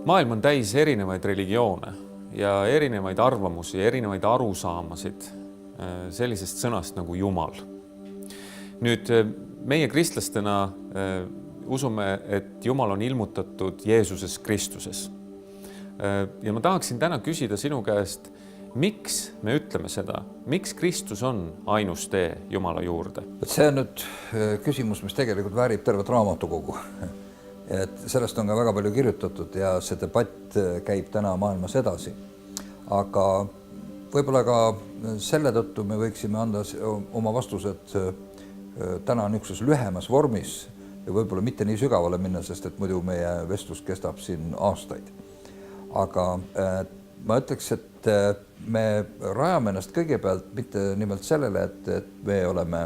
Maailm on täis erinevaid religioone ja erinevaid arvamusi, erinevaid arusaamasid sellisest sõnast nagu Jumal. Nüüd meie kristlastena usume, et Jumal on ilmutatud Jeesuses Kristuses. Ja ma tahaksin täna küsida sinu käest, miks me ütleme seda? Miks Kristus on ainus tee Jumala juurde? See on nüüd küsimus, mis tegelikult väärib tervet raamatukogu. Et sellest on ka väga palju kirjutatud ja see debatt käib täna maailmas edasi. Aga võib-olla ka selle tõttu me võiksime anda oma vastused täna niisuguses lühemas vormis ja võib-olla mitte nii sügavale minna, sest et muidu meie vestlus kestab siin aastaid. Aga ma ütleks, et me rajame ennast kõigepealt mitte nimelt sellele, et me oleme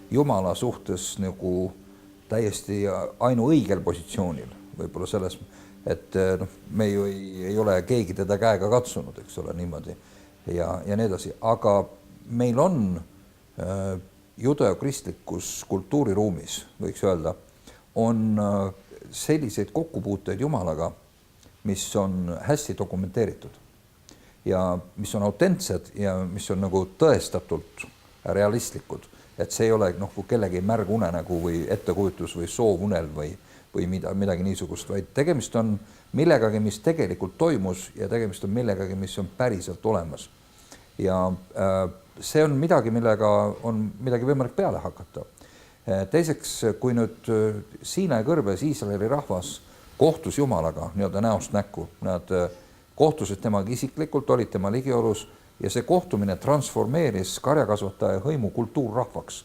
Jumala suhtes nagu täiesti ainuõigel positsioonil, võib-olla selles, et me ju ei ole keegi teda käega katsunud, eks ole, niimoodi ja nii edasi. Aga meil on judeokristlikus kultuuriruumis, võiks öelda, on selliseid kokkupuuteid Jumalaga, mis on hästi dokumenteeritud ja mis on autentsed ja mis on nagu tõestatult realistlikud. Et see ei ole kellegi märgunenägu või ettekujutus või soovunel või midagi niisugust, vaid tegemist on millegagi, mis tegelikult toimus ja tegemist on millegagi, mis on päriselt olemas. Ja see on midagi, millega on midagi võimalik peale hakata. Teiseks, kui nüüd Siinai kõrbes Iisraeli rahvas kohtus Jumalaga nii-öelda näost näkku, nad kohtusid temaga isiklikult, olid tema ligiolus ja see kohtumine transformeeris karjakasvataja hõimu kultuurrahvaks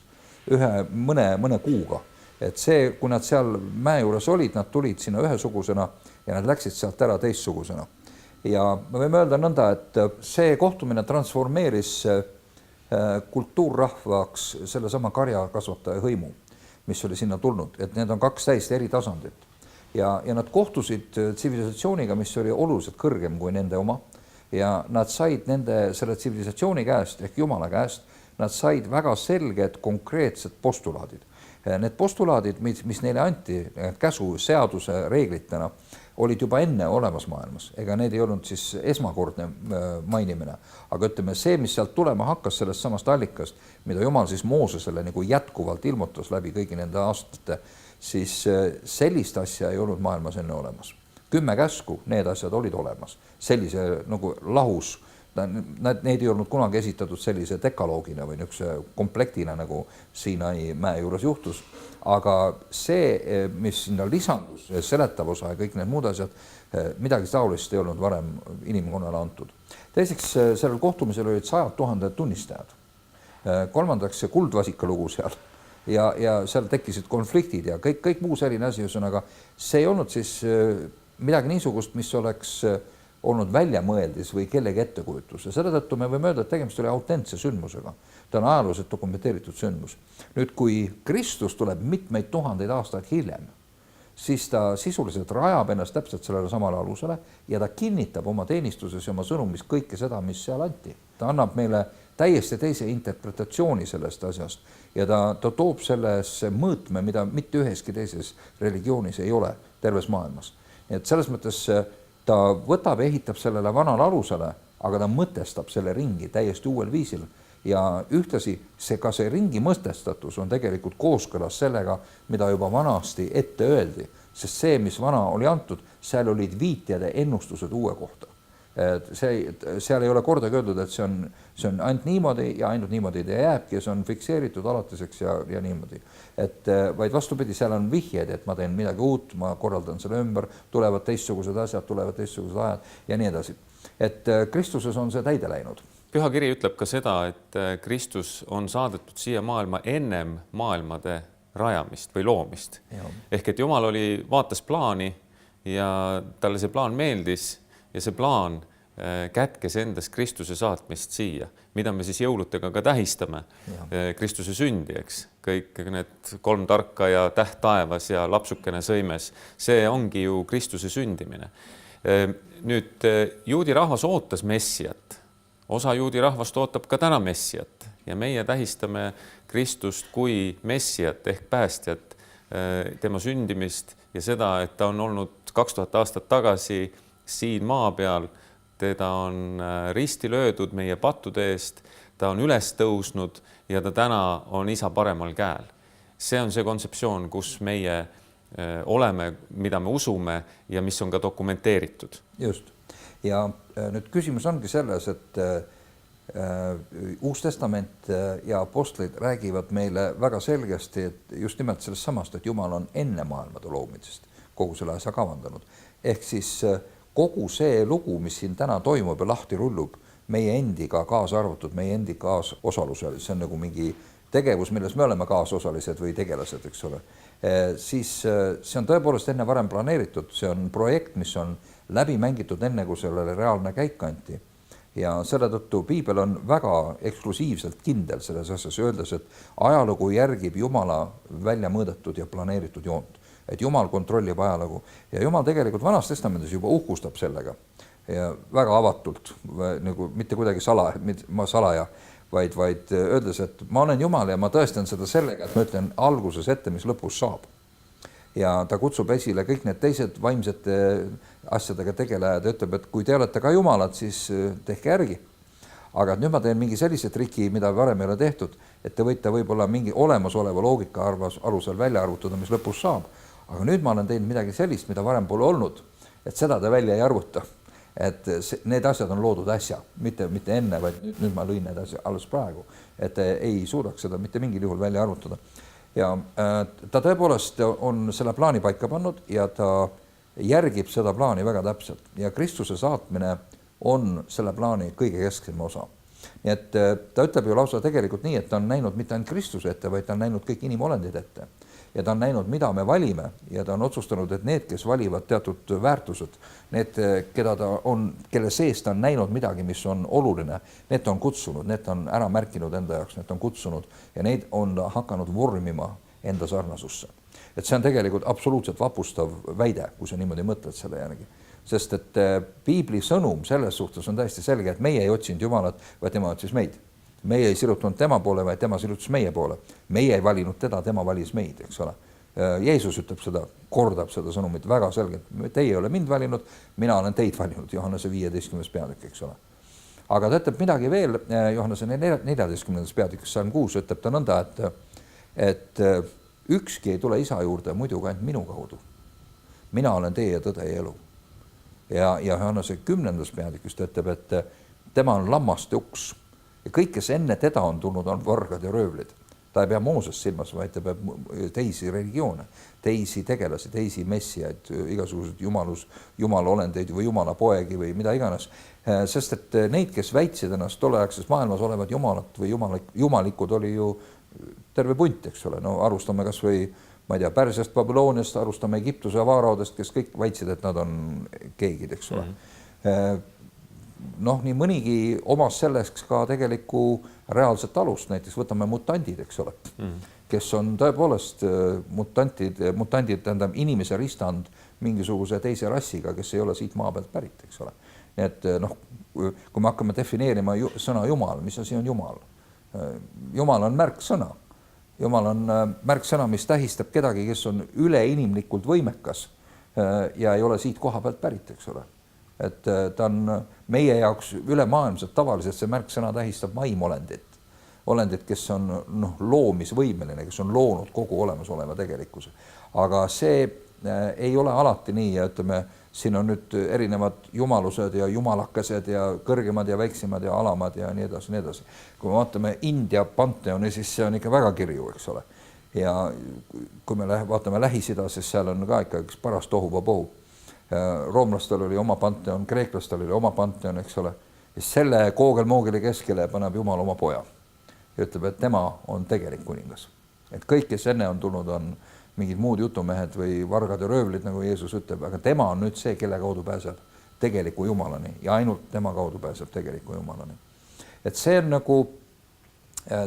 mõne kuuga. Et see, kui nad seal mäe juures olid, nad tulid sinna ühesugusena ja nad läksid sealt ära teistsugusena. Ja me võime öelda nõnda, et see kohtumine transformeeris kultuurrahvaks sellesama karjakasvataja hõimu, mis oli sinna tulnud. Et need on kaks täiesti eri tasandit. Ja nad kohtusid tsivilisatsiooniga, mis oli oluliselt kõrgem kui nende oma. Ja nad said selle tsivilisatsiooni käest ehk Jumala käest, nad said väga selged konkreetsed postulaadid. Need postulaadid, mis neile anti käsu seaduse reeglitena, olid juba enne olemas maailmas. Ega need ei olnud siis esmakordne mainimine. Aga ütleme, see, mis sealt tulema hakkas sellest samast allikast, mida Jumal siis Moosesele nagu jätkuvalt ilmutas läbi kõigi nende aastate, siis sellist asja ei olnud maailmas enne olemas. 10 käsku, need asjad olid olemas. Sellise nagu lahus, neid ei olnud kunagi esitatud sellise dekaloogina või niisuguse komplektina, nagu Siinai mäe juures juhtus. Aga see, mis sinna lisandus, seletav osa ja kõik need muud asjad, midagi taolist ei olnud varem inimkonnale antud. Teiseks, sellel kohtumisel olid 100 000 tunnistajad. Kolmandaks, see kuldvasika lugu seal. Ja seal tekkisid konfliktid ja kõik muu selline asi, ühesõnaga, see ei olnud siis midagi niisugust, mis oleks olnud väljamõeldis või kellegi ettekujutus. Ja selle tõttu me võime öelda, et tegemist oli autentse sündmusega. Ta on ajalooliselt dokumenteeritud sündmus. Nüüd, kui Kristus tuleb mitmeid tuhandeid aastaid hiljem, siis ta sisuliselt rajab ennast täpselt sellele samale alusele ja ta kinnitab oma teenistuses ja oma sõnumis kõike seda, mis seal anti. Ta annab meile täiesti teise interpretatsiooni sellest asjast ja ta toob sellesse mõõtme, mida mitte üheski teises religioonis ei ole terves maailmas. Nii et selles mõttes ta võtab ja ehitab sellele vanale alusele, aga ta mõtestab selle ringi täiesti uuel viisil ja ühtlasi ka see ringi mõtestatus on tegelikult kooskõlas sellega, mida juba vanasti ette öeldi, sest see, mis vana oli antud, seal olid viitjad ja ennustused uue kohta. Seal ei ole kordagi öeldud, et see on ainult niimoodi ja ainult niimoodi ta jääbki ja see on fikseeritud alatiseks ja niimoodi. Vaid vastupidi, seal on vihjed, et ma teen midagi uut, ma korraldan selle ümber, tulevad teistsugused asjad, tulevad teistsugused ajad ja nii edasi. Et Kristuses on see täide läinud. Püha kiri ütleb ka seda, et Kristus on saadetud siia maailma ennem maailmade rajamist või loomist. Ehk et Jumal vaatas plaani ja talle see plaan meeldis ja see plaan kätkes endas Kristuse saatmist siia, mida me siis jõulutega ka tähistame, Kristuse sündi, eks. Kõik need 3 tarka ja täht taevas ja lapsukene sõimes, see ongi ju Kristuse sündimine. Nüüd juudi rahvas ootas Messiat, osa juudi rahvast ootab ka täna Messiat ja meie tähistame Kristust kui Messiat ehk päästjat, tema sündimist ja seda, et ta on olnud 2000 aastat tagasi siin maa peal, teda on risti löödud meie pattude eest, ta on üles tõusnud ja ta täna on isa paremal käel. See on see kontseptsioon, kus meie oleme, mida me usume ja mis on ka dokumenteeritud. Just. Ja nüüd küsimus ongi selles, et Uus Testament ja apostlid räägivad meile väga selgesti, et just nimelt sellest samast, et Jumal on enne maailmade loomisest kogu selle asja kavandanud. Ehk siis kogu see lugu, mis siin täna toimub ja lahti rullub, meie endiga kaasa arvatud, meie endi kaasosalusel, see on nagu mingi tegevus, milles me oleme kaasosalised või tegelased, eks ole. Siis see on tõepoolest enne varem planeeritud, see on projekt, mis on läbi mängitud enne, kui sellele reaalne käik anti. Ja selle tõttu Piibel on väga eksklusiivselt kindel selles asjas, öeldes, et ajalugu järgib Jumala välja mõõdetud ja planeeritud joont. Et Jumal kontrollib ajalugu ja Jumal tegelikult Vanas Testamendis juba uhkustab sellega ja väga avatult, nagu mitte kuidagi salaja, vaid öeldes, et ma olen Jumal ja ma tõestan seda sellega, et ma ütlen alguses ette, mis lõpus saab. Ja ta kutsub esile kõik need teised vaimsete asjadega tegelejad ja ütleb, et kui te olete ka Jumalad, siis tehke järgi. Aga nüüd ma teen mingi sellise triki, mida varem ei ole tehtud, et te võite võib-olla mingi olemasoleva loogika alusel välja arvutada, mis lõpus saab. Aga nüüd ma olen teinud midagi sellist, mida varem pole olnud, et seda te välja ei arvuta. Et need asjad on loodud äsja, mitte enne, vaid nüüd ma lõin need asjad alles praegu, et ei suudaks seda mitte mingil juhul välja arvutada. Ja ta tõepoolest on selle plaani paika pannud ja ta järgib seda plaani väga täpselt ja Kristuse saatmine on selle plaani kõige kesksem osa. Nii et ta ütleb ju lausa tegelikult nii, et ta on näinud mitte ainult Kristuse ette, vaid ta on näinud kõik inimolendid ette. Ja ta on näinud, mida me valime ja ta on otsustanud, et need, kes valivad teatud väärtused, need, kelle sees ta on näinud midagi, mis on oluline, need on kutsunud, need on ära märkinud enda jaoks, need on kutsunud ja neid on hakanud vormima enda sarnasusse. Et see on tegelikult absoluutselt vapustav väide, kui sa niimoodi mõtled selle järgi. Sest et Piibli sõnum selles suhtes on täiesti selge, et meie ei otsinud Jumalat, vaid tema otsis meid. Meie ei sirutunud tema poole, vaid tema sirutus meie poole. Meie ei valinud teda, tema valis meid, eks ole. Jeesus ütleb seda, kordab seda sõnumit väga selgelt. Teie ei ole mind valinud, mina olen teid valinud, Johannese 15. peatükk, eks ole. Aga ta ütleb midagi veel, Johannese 14. peatükk, Salm 6 ütleb ta nõnda, et ükski ei tule isa juurde muidu ka ainult minu kaudu. Mina olen teie tõde ja elu. Ja Johannese 10. peatükist ütleb, et tema on lammaste uks. Ja kõik, kes enne teda on tulnud, on vargad ja röövlid. Ta ei pea Moosest silmas, vaid ta peab teisi religioone, teisi tegelasi, teisi messiaid, igasugused jumala olendeid või jumala poegi või mida iganes. Sest et neid, kes väitsid ennast tolleaegses maailmas olevat jumalat või jumalikud oli ju terve punt, eks ole. No arustame kas või, ma ei tea, Pärsiast, Babyloniast, arustame Egiptuse vaaraudest, kes kõik väitsid, et nad on keegid, eks ole. Noh, nii mõnigi omas selleks ka tegeliku reaalset alust, näiteks võtame mutandid, eks ole, kes on tõepoolest mutandid tähendab inimese ristand mingisuguse teise rassiga, kes ei ole siit maa pealt pärit, eks ole. Nii et noh, kui me hakkame defineerima sõna Jumal, mis asi on Jumal? Jumal on märksõna. Jumal on märksõna, mis tähistab kedagi, kes on üleinimlikult võimekas ja ei ole siit koha pealt pärit, eks ole. Et ta on meie jaoks ülemaailmselt tavaliselt see märksõna tähistab maimolendit. Olendit, kes on loomisvõimeline, kes on loonud kogu olemasoleva tegelikkuse. Aga see ei ole alati nii ja ütleme, siin on nüüd erinevad jumalused ja jumalakesed ja kõrgemad ja väiksemad ja alamad ja nii edasi, nii edasi. Kui me vaatame India panteoni, siis see on ikka väga kirju, eks ole. Ja kui me vaatame Lähis-Ida, siis seal on ka ikka üks paras tohuvabohu. Roomlastel oli oma panteon, kreeklastel oli oma panteon, eks ole. Ja selle koogel-moogeli keskele paneb Jumal oma poja. Ja ütleb, et tema on tegelik kuningas. Et kõik, kes enne on tulnud, on mingid muud jutumehed või vargad ja röövlid, nagu Jeesus ütleb, aga tema on nüüd see, kelle kaudu pääseb tegeliku Jumalani ja ainult tema kaudu pääseb tegeliku Jumalani. Et see on nagu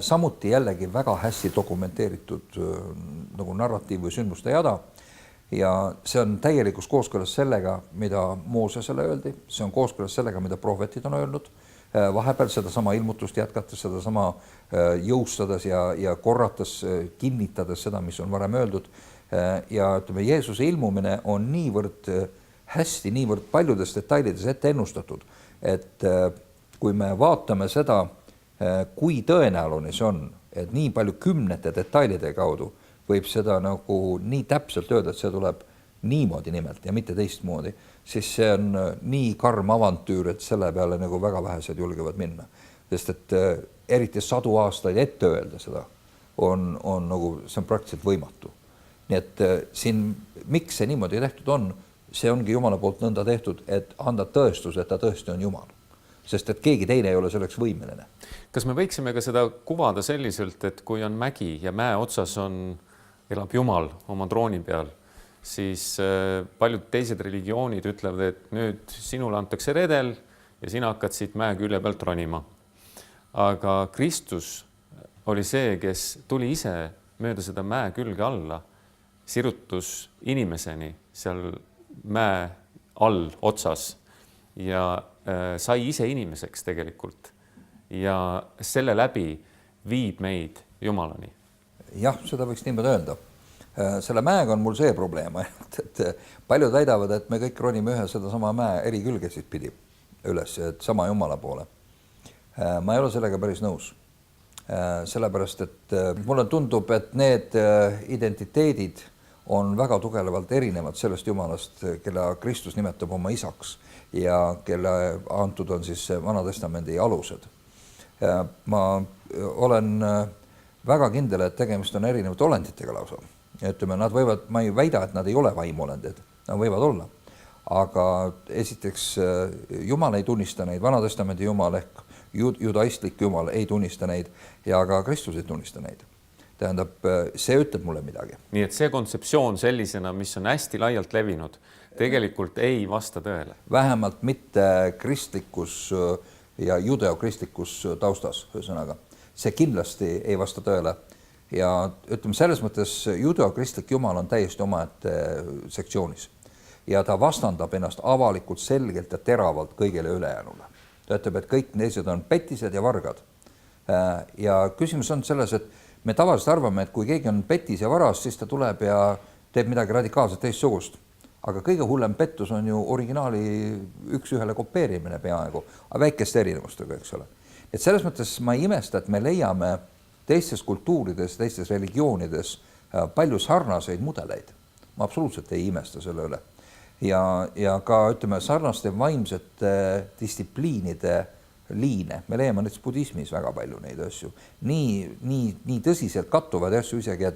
samuti jällegi väga hästi dokumenteeritud nagu narratiiv või sündmuste jada. Ja see on täielikus kooskõlas sellega, mida Moosesele öeldi, see on kooskõlas sellega, mida prohvetid on öelnud, vahepeal seda sama ilmutust jätkates, seda sama jõustades ja korrates, kinnitades seda, mis on varem öeldud. Ja ütleme, Jeesuse ilmumine on niivõrd hästi niivõrd paljudes detailides ette ennustatud, et kui me vaatame seda, kui tõenäoline see on, et nii palju kümnete detailide kaudu võib seda nagu nii täpselt öelda, et see tuleb niimoodi nimelt ja mitte teistmoodi, siis see on nii karm avantüür, et selle peale nagu väga vähesed julgevad minna. Sest et eriti 100 aastaid ette öelda seda on nagu, see on praktiliselt võimatu. Nii et siin, miks see niimoodi tehtud on, see ongi Jumala poolt nõnda tehtud, et anda tõestus, et ta tõesti on Jumal. Sest et keegi teine ei ole selleks võimeline. Kas me võiksime ka seda kuvada selliselt, et kui on mägi ja mäe otsas elab Jumal oma trooni peal, siis paljud teised religioonid ütlevad, et nüüd sinule antakse redel ja sina hakkad siit mäe külje pealt ronima. Aga Kristus oli see, kes tuli ise mööda seda mäe külge alla, sirutus inimeseni seal mäe all otsas ja sai ise inimeseks tegelikult ja selle läbi viib meid Jumalani. Jah, seda võiks niimoodi öelda. Selle mäega on mul see probleem, et paljud väidavad, et me kõik ronime ühe sedasama mäe eri külgesid pidi üles, et sama Jumala poole. Ma ei ole sellega päris nõus. Sellepärast, et mulle tundub, et need identiteedid on väga tugevalt erinevad sellest Jumalast, kelle Kristus nimetab oma isaks ja kelle antud on siis Vana Testamendi alused. Ma olen väga kindel, et tegemist on erinevate olenditega lausa. Ütleme, nad võivad, ma ei väida, et nad ei ole vaimolendid, nad võivad olla. Aga esiteks Jumal ei tunnista neid, Vana Testamendi Jumal ehk judaistlik Jumal ei tunnista neid ja ka Kristus ei tunnista neid. Tähendab, see ütleb mulle midagi. Nii et see kontseptsioon sellisena, mis on hästi laialt levinud, tegelikult ei vasta tõele. Vähemalt mitte kristlikus ja judeokristlikus taustas, ühesõnaga. See kindlasti ei vasta tõele. Ja ütleme, selles mõttes judeokristlik Jumal on täiesti omaette sektsioonis. Ja ta vastandab ennast avalikult selgelt ja teravalt kõigile ülejäänule. Ta ütleb, et kõik neised on petised ja vargad. Ja küsimus on selles, et me tavaliselt arvame, et kui keegi on petis ja varas, siis ta tuleb ja teeb midagi radikaalselt teistsugust. Aga kõige hullem pettus on ju originaali üks-ühele kopeerimine peaaegu, aga väikeste erinevustega, eks ole. Et selles mõttes ma ei imesta, et me leiame teistes kultuurides, teistes religioonides palju sarnaseid mudeleid. Ma absoluutselt ei imesta selle üle. Ja ka, ütleme, sarnaste vaimsete distsipliinide liine. Me leiame näiteks budismis väga palju neid asju. Nii tõsiselt kattuvad asju isegi,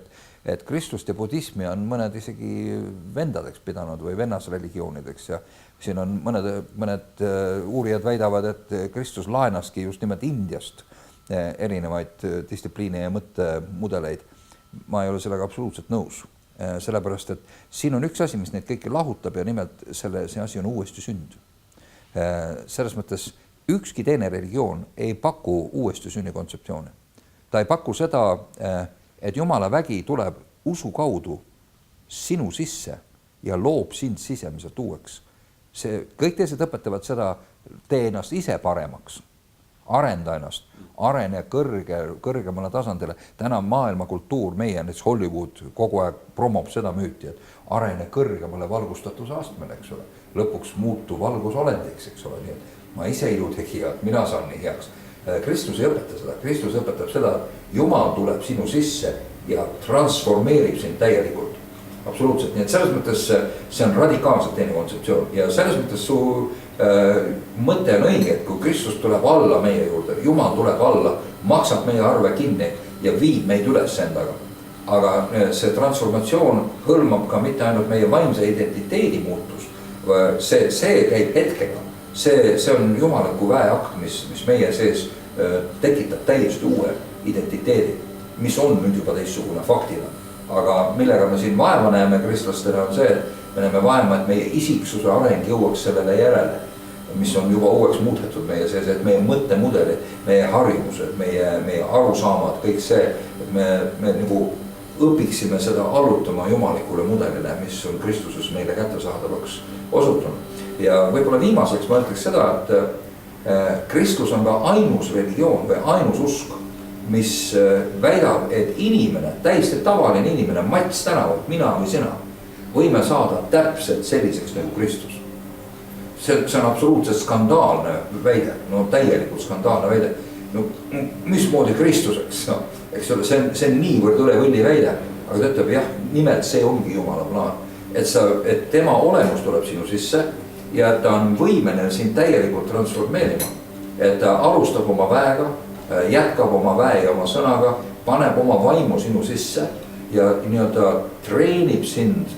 et Kristust ja budismi on mõned isegi vendadeks pidanud või vennasreligioonideks ja siin on mõned uurijad väidavad, et Kristus laenaski just nimelt Indiast erinevaid distsipliine ja mõttemudeleid. Ma ei ole sellega absoluutselt nõus, sellepärast, et siin on üks asi, mis neid kõiki lahutab ja nimelt see asi on uuesti sünd. Selles mõttes ükski teine religioon ei paku uuesti sünni kontseptsioone. Ta ei paku seda, et Jumala vägi tuleb usu kaudu sinu sisse ja loob sind sisemiselt uueks. Kõik teised õpetavad seda, tee ennast ise paremaks, arenda ennast, arene kõrgemale tasandile. Täna maailma kultuur, meie näiteks Hollywood kogu aeg promob seda müüti, et arene kõrgemale valgustatuse astmele, eks ole. Lõpuks muutu valgusolendiks, eks ole. Nii, et ma ise ilu tegija, et mina saan nii heaks. Kristus ei õpeta seda. Kristus õpetab seda, et Jumal tuleb sinu sisse ja transformeerib sind täielikult. Absoluutselt. Nii et selles mõttes see on radikaalselt teine kontseptsioon ja selles mõttes su mõte on õige, et kui Kristus tuleb alla meie juurde, Jumal tuleb alla, maksab meie arve kinni ja viib meid üles endaga. Aga see transformatsioon hõlmab ka mitte ainult meie vaimse identiteedi muutus. See käib hetkega. See on jumaliku väeakt, mis meie sees tekitab täiesti uue identiteedi, mis on nüüd juba teistsugune faktina. Aga millega me siin vaeva näeme kristlastena on see, et me näeme vaeva, et meie isiksuse areng jõuaks sellele järele, mis on juba uueks muudetud meie sees, et meie mõttemudelid, meie harjumused, meie arusaamad, kõik see, et me nagu õpiksime seda allutama jumalikule mudelile, mis on Kristuses meile kättesaadavaks osutunud. Ja võib-olla viimaseks ma ütleks seda, et Kristus on ka ainus religioon või ainus usk, mis väidab, et inimene, täiesti tavaline inimene, Mats tänavalt, mina või sina, võime saada täpselt selliseks nagu Kristus. see on absoluutselt skandaalne väide, no täielikult skandaalne väide. No mismoodi Kristuseks, no, eks ole, see on niivõrd üle võlli väide, aga ta ütleb jah, nimelt see ongi Jumala plaan. Et tema olemus tuleb sinu sisse ja et ta on võimeline sind täielikult transformeerima. Et ta alustab oma väega, jätkab oma väe ja oma sõnaga, paneb oma vaimu sinu sisse ja nii-öelda treenib sind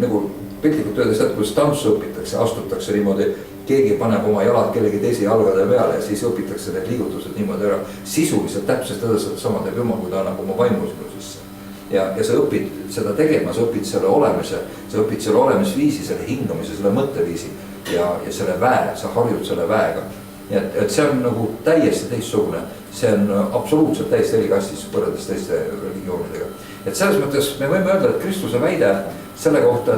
nagu piltlikult öeldes, et kui tantsu õpitakse, astutakse niimoodi, keegi paneb oma jalad kellegi teise jalgade peale ja siis õpitakse need liigutused niimoodi ära. Sisuliselt täpselt sama teeb Jumal, kui ta annab oma vaimu sinu sisse. Ja sa õpid seda tegema, sa õpid selle olemise, sa õpid selle olemisviisi, selle hingamise, selle mõtteviisi ja selle väe, sa harjud selle väega. Et see on nagu täiesti teistsugune, see on absoluutselt täiesti erikastis võrreldes teiste religioonidega. Et selles mõttes me võime öelda, et Kristuse väide selle kohta,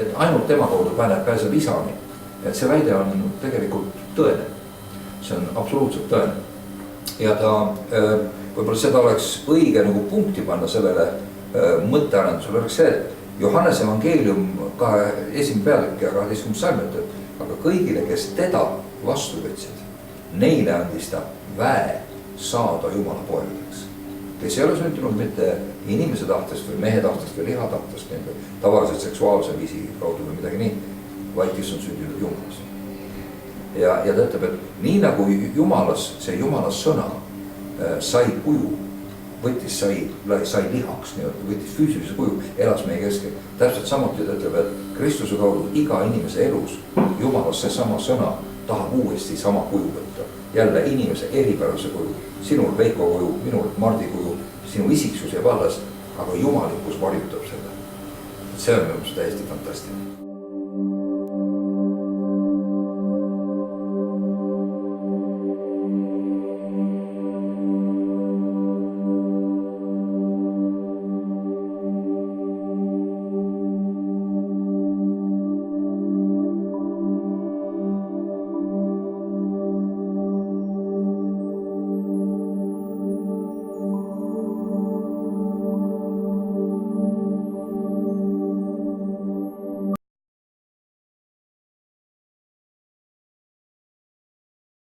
et ainult tema kaudu pääseb isani, et see väide on tegelikult tõene. See on absoluutselt tõene. Ja ta, võib-olla seda oleks õige nagu punkti panna sellele mõttearendusele, oleks see, et Johannese evangeelium 1. peatükk ja 12. salm ütleb, aga kõigile, kes teda vastu võtsid, neile andis ta väe saada Jumala poegadeks. Kes ei ole sündinud mitte inimese tahtest või mehe tahtest või liha tahtest, tavaliselt seksuaalse viisi kaudu või midagi nii, vaid kes on sündinud Jumalas. Ja ta ütleb, et nii nagu Jumalas, see Jumala sõna sai kuju, sai lihaks, võttis füüsilise kuju, elas meie keskel. Täpselt samuti ta ütleb, et Kristuse kaudu iga inimese elus Jumalas see sama sõna tahab uuesti sama kuju võtta. Jälle inimese eripärase kuju, sinul Veiko kuju, minul Mardi kuju, sinu isiksus jääb alles, aga jumalikkus varjutab seda. See on minu täiesti fantastiline.